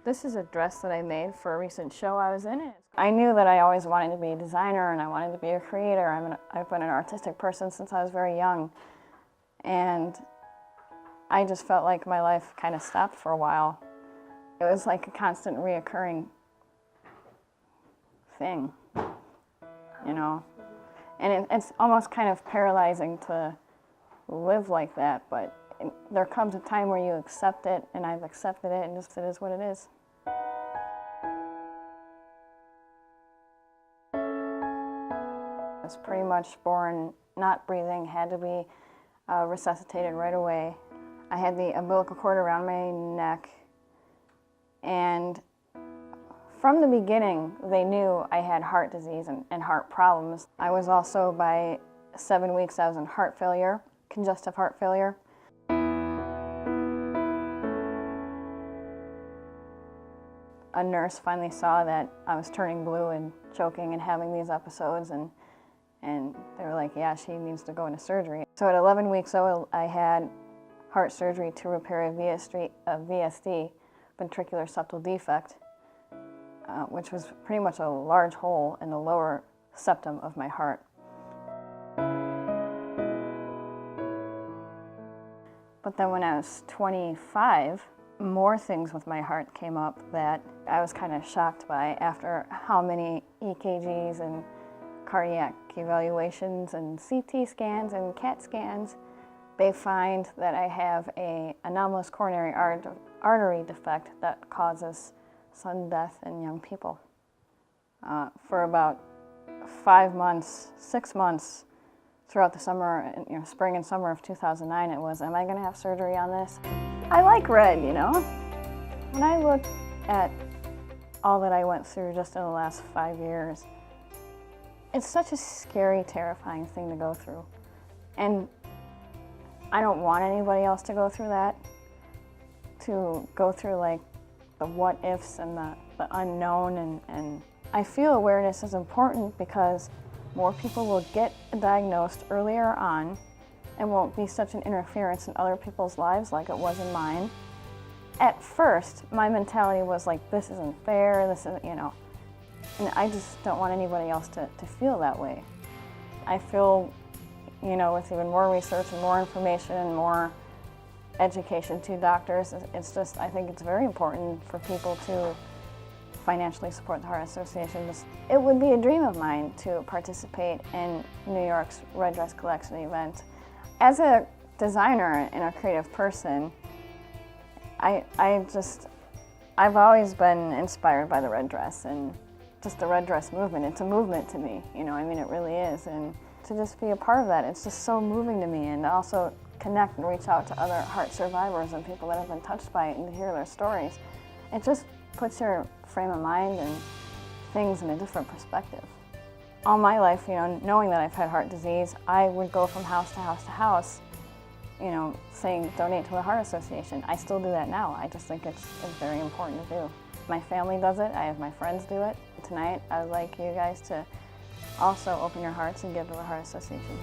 This is a dress that I made for a recent show I was in. I knew that I always wanted to be a designer and I wanted to be a creator. I've been an artistic person since I was very young. And I just felt like my life kind of stopped for a while. It was like a constant reoccurring thing, you know? And it's almost kind of paralyzing to live like that, but there comes a time where you accept it, and I've accepted it, and just it is what it is. I was pretty much born not breathing, had to be resuscitated right away. I had the umbilical cord around my neck, and from the beginning, they knew I had heart disease and heart problems. I was also, by 7 weeks, I was in heart failure, congestive heart failure. A nurse finally saw that I was turning blue and choking and having these episodes, and they were like, yeah, she needs to go into surgery. So at 11 weeks old, I had heart surgery to repair a VSD, ventricular septal defect, which was pretty much a large hole in the lower septum of my heart. But then when I was 25, more things with my heart came up that I was kind of shocked by after how many EKGs and cardiac evaluations and CT scans and CAT scans. They find that I have an anomalous coronary artery defect that causes sudden death in young people. For about 5 months, 6 months, throughout the summer, spring and summer of 2009, it was, am I going to have surgery on this? I like red, you know? When I look at all that I went through just in the last 5 years, it's such a scary, terrifying thing to go through. And I don't want anybody else to go through that, to go through like the what ifs and the unknown. And I feel awareness is important because more people will get diagnosed earlier on and won't be such an interference in other people's lives like it was in mine. At first, my mentality was like, this isn't fair, this isn't, you know, and I just don't want anybody else to feel that way. I feel, you know, with even more research and more information and more education to doctors, it's just, I think it's very important for people to financially support the Heart Association. It would be a dream of mine to participate in New York's Red Dress Collection event. As a designer and a creative person, I've always been inspired by the red dress and just the red dress movement. It's a movement to me, you know, I mean, it really is. And to just be a part of that, it's just so moving to me, and also connect and reach out to other heart survivors and people that have been touched by it and to hear their stories. It just puts your frame of mind and things in a different perspective. All my life, you know, knowing that I've had heart disease, I would go from house to house to house, you know, saying donate to the Heart Association. I still do that now. I just think it's very important to do. My family does it, I have my friends do it. Tonight, I'd like you guys to also open your hearts and give to the Heart Association.